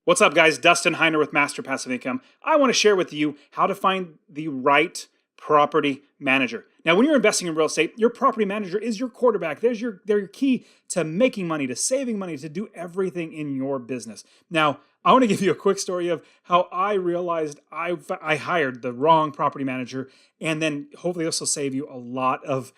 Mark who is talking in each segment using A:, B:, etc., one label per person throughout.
A: What's up, guys? Dustin Heiner with Master Passive Income. I want to share with you how to find the right property manager. Now, when you're investing in real estate, your property manager is your quarterback. They're your key to making money, to saving money, to do everything in your business. Now, I want to give you a quick story of how I realized I hired the wrong property manager, and then hopefully this will save you a lot of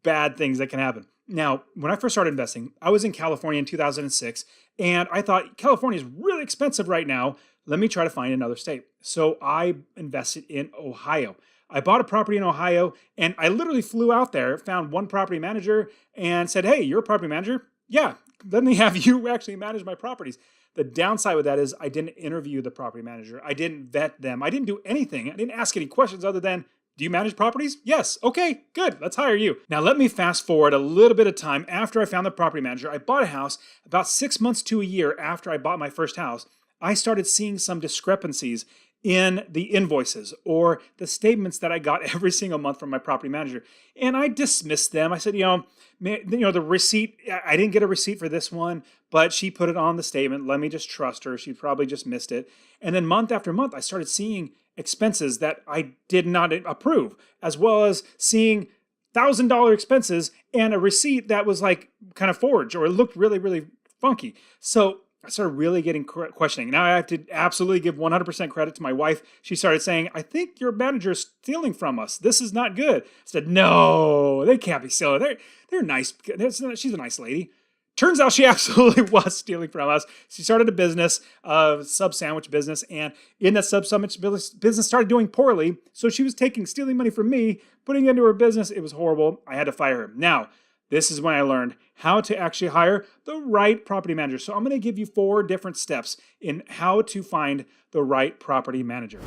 A: bad things that can happen. Now, when I first started investing, I was in California in 2006, and I thought California is really expensive right now. Let me try to find another state. So I invested in Ohio. I bought a property in Ohio, and I literally flew out there, found one property manager, and said, "Hey, you're a property manager? Yeah, let me have you actually manage my properties." The downside with that is I didn't interview the property manager. I didn't vet them. I didn't do anything. I didn't ask any questions other than, "Do you manage properties?" "Yes." "Okay, good. Let's hire you." Now, let me fast forward a little bit of time. After I found the property manager, I bought a house. About 6 months to a year after I bought my first house, I started seeing some discrepancies in the invoices or the statements that I got every single month from my property manager. And I dismissed them. I said, the receipt, I didn't get a receipt for this one, but she put it on the statement. Let me just trust her. She probably just missed it. And then month after month, I started seeing expenses that I did not approve, as well as seeing $1,000 expenses and a receipt that was like kind of forged or it looked really, really funky. So I started really getting questioning. Now I have to absolutely give 100% credit to my wife. She started saying, "I think your manager is stealing from us. This is not good." I said, "No, they can't be stealing. They're nice. She's a nice lady." Turns out she absolutely was stealing from us. She started a business, a sub-sandwich business, and in that sub-sandwich business started doing poorly. So she was stealing money from me, putting it into her business. It was horrible. I had to fire her. Now, this is when I learned how to actually hire the right property manager. So I'm going to give you 4 different steps in how to find the right property manager.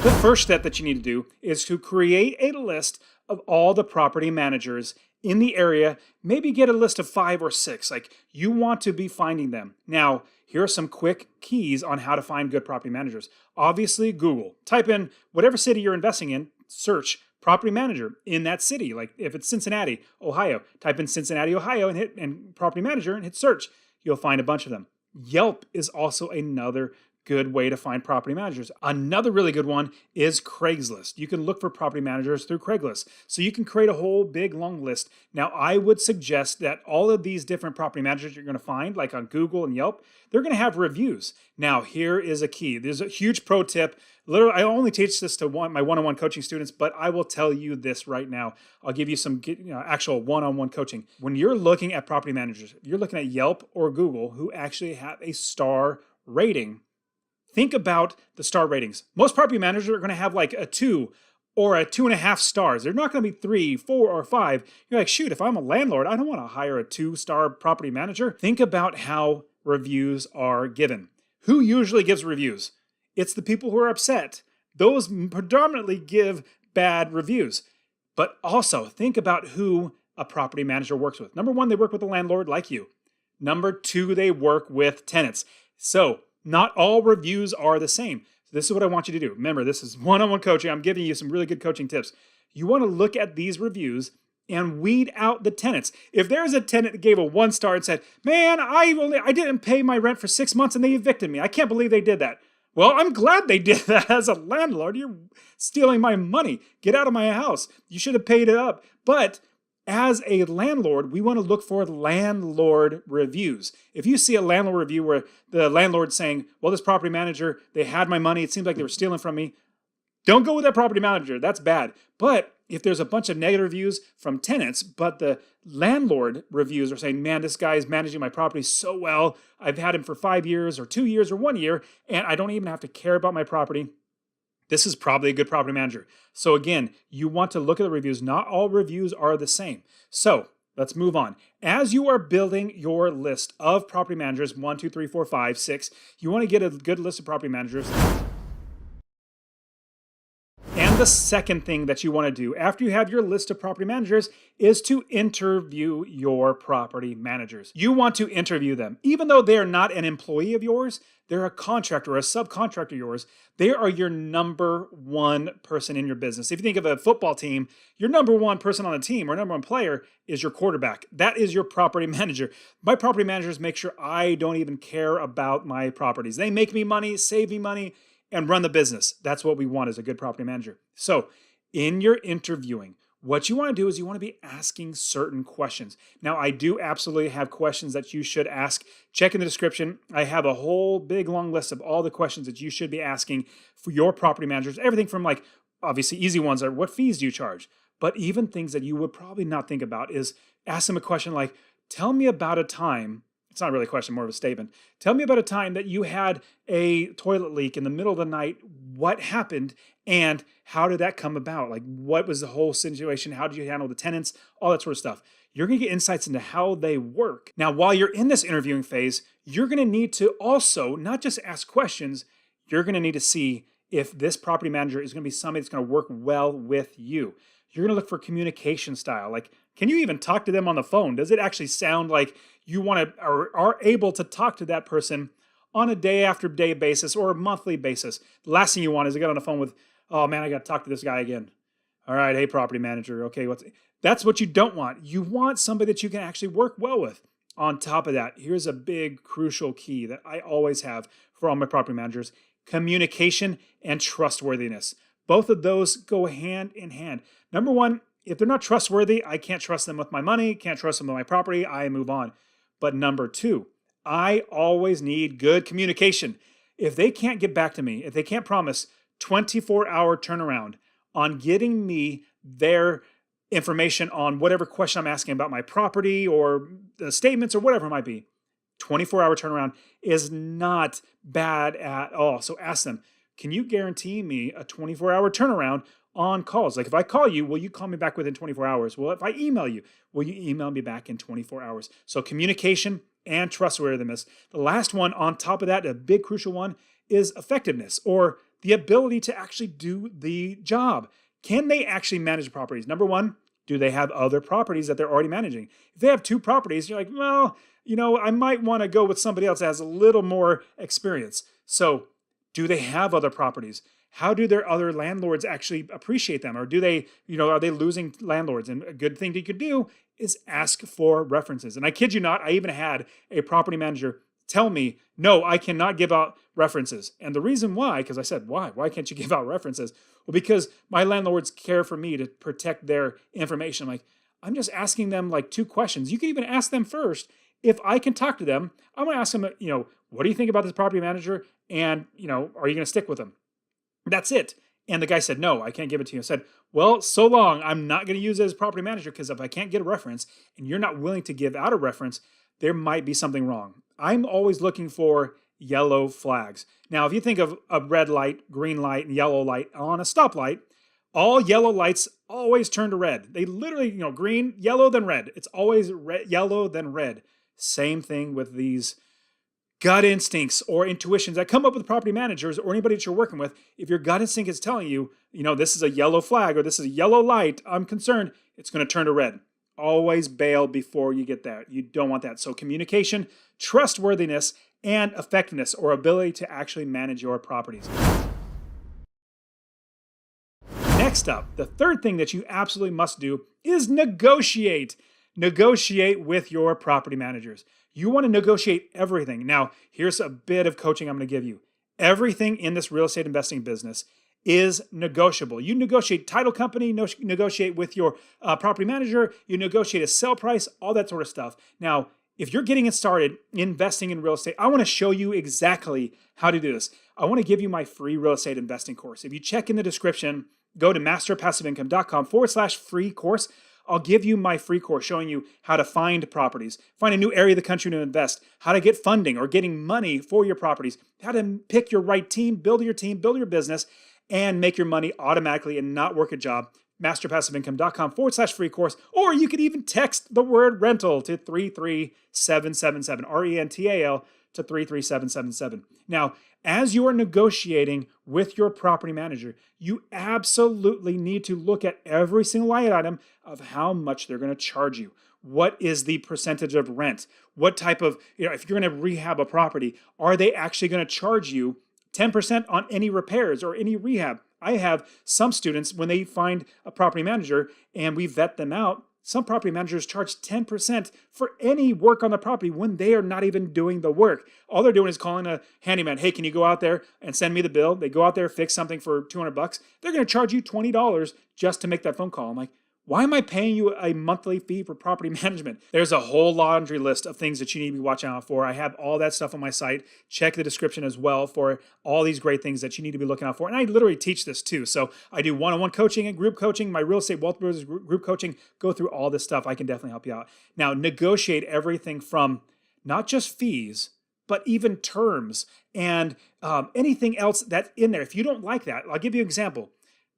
A: The first step that you need to do is to create a list of all the property managers in the area. Maybe get a list of 5 or 6. Like, you want to be finding them. Now, here are some quick keys on how to find good property managers. Obviously, Google. Type in whatever city you're investing in, search property manager in that city. Like if it's Cincinnati, Ohio, type in Cincinnati, Ohio and hit property manager and hit search. You'll find a bunch of them. Yelp is also another good way to find property managers. Another really good one is Craigslist. You can look for property managers through Craigslist. So you can create a whole big long list. Now, I would suggest that all of these different property managers you're going to find, like on Google and Yelp, they're going to have reviews. Now, here is a key. There's a huge pro tip. Literally, I only teach this to my one-on-one coaching students, but I will tell you this right now. I'll give you some actual one-on-one coaching. When you're looking at property managers, you're looking at Yelp or Google who actually have a star rating. Think about the star ratings. Most property managers are going to have like a 2 or a 2.5 stars. They're not going to be 3, 4, or 5. You're like, shoot, if I'm a landlord, I don't want to hire a 2-star property manager. Think about how reviews are given. Who usually gives reviews? It's the people who are upset. Those predominantly give bad reviews. But also think about who a property manager works with. Number 1, they work with a landlord like you. Number 2, they work with tenants. So not all reviews are the same. So this is what I want you to do. Remember, this is one-on-one coaching. I'm giving you some really good coaching tips. You want to look at these reviews and weed out the tenants. If there's a tenant that gave a 1 star and said, "Man, I didn't pay my rent for 6 months and they evicted me. I can't believe they did that." Well, I'm glad they did that. As a landlord, you're stealing my money. Get out of my house. You should have paid it up. But as a landlord, we want to look for landlord reviews. If you see a landlord review where the landlord's saying, "Well, this property manager, they had my money. It seems like they were stealing from me," don't go with that property manager. That's bad. But if there's a bunch of negative reviews from tenants, but the landlord reviews are saying, "Man, this guy is managing my property so well. I've had him for 5 years or 2 years or 1 year, and I don't even have to care about my property," this is probably a good property manager. So again, you want to look at the reviews. Not all reviews are the same. So let's move on. As you are building your list of property managers, 1, 2, 3, 4, 5, 6, you want to get a good list of property managers. And And the second thing that you want to do after you have your list of property managers is to interview your property managers. You want to interview them. Even though they are not an employee of yours, they're a contractor or a subcontractor of yours, they are your number one person in your business. If you think of a football team, your number one person on the team or number one player is your quarterback. That is your property manager. My property managers make sure I don't even care about my properties. They make me money, save me money, and run the business. That's what we want as a good property manager. So in your interviewing, what you want to do is you want to be asking certain questions. Now, I do absolutely have questions that you should ask. Check in the description. I have a whole big long list of all the questions that you should be asking for your property managers. Everything from, like, obviously easy ones are, what fees do you charge? But even things that you would probably not think about is ask them a question like, tell me about a time. It's not really a question, more of a statement. Tell me about a time that you had a toilet leak in the middle of the night. What happened and how did that come about? Like, what was the whole situation? How did you handle the tenants? All that sort of stuff. You're going to get insights into how they work. Now, while you're in this interviewing phase, you're going to need to also not just ask questions, you're going to need to see if this property manager is going to be somebody that's going to work well with you. You're going to look for communication style. Like, can you even talk to them on the phone? Does it actually sound like you want to or are able to talk to that person on a day after day basis or a monthly basis? The last thing you want is to get on the phone with, oh man, I got to talk to this guy again. All right, hey, property manager. Okay, that's what you don't want. You want somebody that you can actually work well with. On top of that, here's a big crucial key that I always have for all my property managers: communication and trustworthiness. Both of those go hand in hand. Number one, if they're not trustworthy, I can't trust them with my money, can't trust them with my property, I move on. But number two, I always need good communication. If they can't get back to me, if they can't promise 24-hour turnaround on getting me their information on whatever question I'm asking about my property or the statements or whatever it might be, 24-hour turnaround is not bad at all. So ask them, can you guarantee me a 24-hour turnaround on calls? Like, if I call you, will you call me back within 24 hours? Well, if I email you, will you email me back in 24 hours? So communication and trustworthiness. The last one on top of that, a big crucial one, is effectiveness, or the ability to actually do the job. Can they actually manage properties? Number one, do they have other properties that they're already managing? If they have two properties, you're like, well, I might want to go with somebody else that has a little more experience. So do they have other properties? How do their other landlords actually appreciate them? Or do they, are they losing landlords? And a good thing that you could do is ask for references. And I kid you not, I even had a property manager tell me, no, I cannot give out references. And the reason why, because I said, why? Why can't you give out references? Well, because my landlords care for me to protect their information. I'm just asking them like two questions. You can even ask them first. If I can talk to them, I'm going to ask them, what do you think about this property manager? And, are you going to stick with them? That's it. And the guy said, no, I can't give it to you. I said, well, so long. I'm not going to use it as property manager, because if I can't get a reference and you're not willing to give out a reference, there might be something wrong. I'm always looking for yellow flags. Now, if you think of a red light, green light, and yellow light on a stoplight, all yellow lights always turn to red. They literally, green, yellow, then red. It's always red, yellow, then red. Same thing with these gut instincts or intuitions that come up with property managers or anybody that you're working with. If your gut instinct is telling you, this is a yellow flag or this is a yellow light, I'm concerned, it's going to turn to red. Always bail before you get there. You don't want that. So communication, trustworthiness, and effectiveness, or ability to actually manage your properties. Next up, the third thing that you absolutely must do is negotiate. Negotiate with your property managers. You want to negotiate everything. Now, here's a bit of coaching I'm going to give you. Everything in this real estate investing business is negotiable. You negotiate title company, negotiate with your property manager, you negotiate a sell price, all that sort of stuff. Now, if you're getting started investing in real estate, I want to show you exactly how to do this. I want to give you my free real estate investing course. If you check in the description, go to masterpassiveincome.com/free course. I'll give you my free course showing you how to find properties, find a new area of the country to invest, how to get funding or getting money for your properties, how to pick your right team, build your business, and make your money automatically and not work a job. masterpassiveincome.com/free course. Or you could even text the word rental to 33777, RENTAL to 33777. Now, as you are negotiating with your property manager, you absolutely need to look at every single line item of how much they're going to charge you. What is the percentage of rent? What type of, if you're going to rehab a property, are they actually going to charge you 10% on any repairs or any rehab? I have some students, when they find a property manager and we vet them out, some property managers charge 10% for any work on the property when they are not even doing the work. All they're doing is calling a handyman. Hey, can you go out there and send me the bill? They go out there, fix something for $200. They're going to charge you $20 just to make that phone call. I'm like, why am I paying you a monthly fee for property management? There's a whole laundry list of things that you need to be watching out for. I have all that stuff on my site. Check the description as well for all these great things that you need to be looking out for. And I literally teach this too. So I do one-on-one coaching and group coaching, my real estate wealth builders group coaching, go through all this stuff. I can definitely help you out. Now, negotiate everything from not just fees, but even terms and anything else that's in there. If you don't like that, I'll give you an example.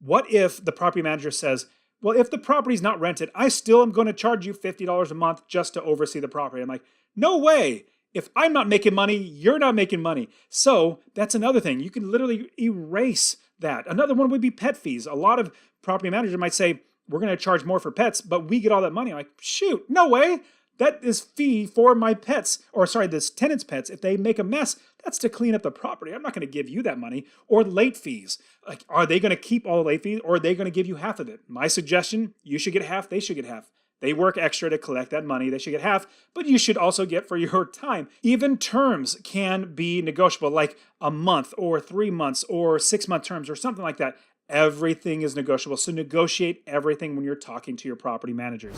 A: What if the property manager says, well, if the property's not rented, I still am going to charge you $50 a month just to oversee the property. I'm like, no way. If I'm not making money, you're not making money. So that's another thing. You can literally erase that. Another one would be pet fees. A lot of property managers might say, we're going to charge more for pets, but we get all that money. I'm like, shoot, no way. That is fee for my pets, or sorry, this tenant's pets. If they make a mess, that's to clean up the property. I'm not going to give you that money. Or late fees. Like, are they going to keep all the late fees, or are they going to give you half of it? My suggestion, you should get half, they should get half. They work extra to collect that money. They should get half, but you should also get for your time. Even terms can be negotiable, like a month or 3 months or 6-month terms or something like that. Everything is negotiable. So negotiate everything when you're talking to your property managers.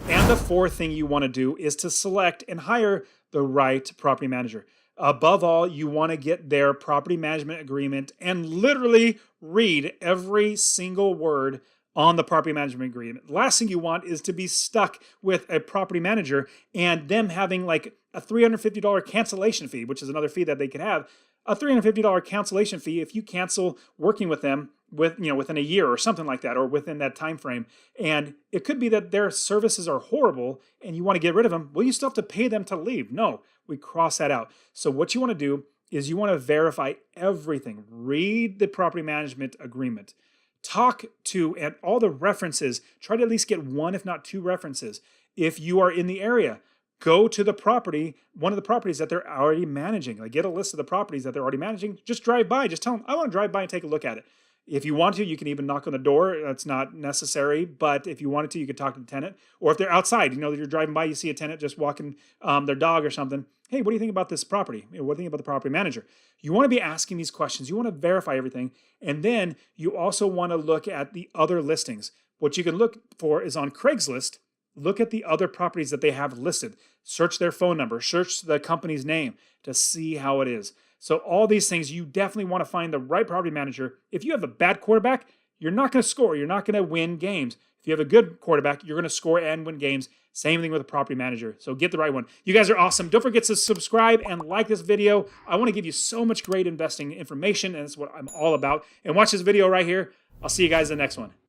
A: And the fourth thing you want to do is to select and hire the right property manager. Above all, you want to get their property management agreement and literally read every single word on the property management agreement. The last thing you want is to be stuck with a property manager and them having like a $350 cancellation fee, which is another fee that they can have. A $350 cancellation fee if you cancel working with them within a year or something like that, or within that time frame. And it could be that their services are horrible and you want to get rid of them. Well, you still have to pay them to leave. No, we cross that out. So what you want to do is you want to verify everything. Read the property management agreement. Talk to and all the references. Try to at least get one, if not two references. If you are in the area, go to the property, one of the properties that they're already managing. Like, get a list of the properties that they're already managing. Just drive by. Just tell them, I want to drive by and take a look at it. If you want to, you can even knock on the door. That's not necessary, but if you wanted to, you could talk to the tenant. Or if they're outside, you're driving by, you see a tenant just walking their dog or something. Hey, what do you think about this property? What do you think about the property manager? You want to be asking these questions. You want to verify everything. And then you also want to look at the other listings. What you can look for is on Craigslist, look at the other properties that they have listed. Search their phone number, search the company's name to see how it is. So all these things, you definitely want to find the right property manager. If you have a bad quarterback, you're not going to score. You're not going to win games. If you have a good quarterback, you're going to score and win games. Same thing with a property manager. So get the right one. You guys are awesome. Don't forget to subscribe and like this video. I want to give you so much great investing information, and that's what I'm all about. And watch this video right here. I'll see you guys in the next one.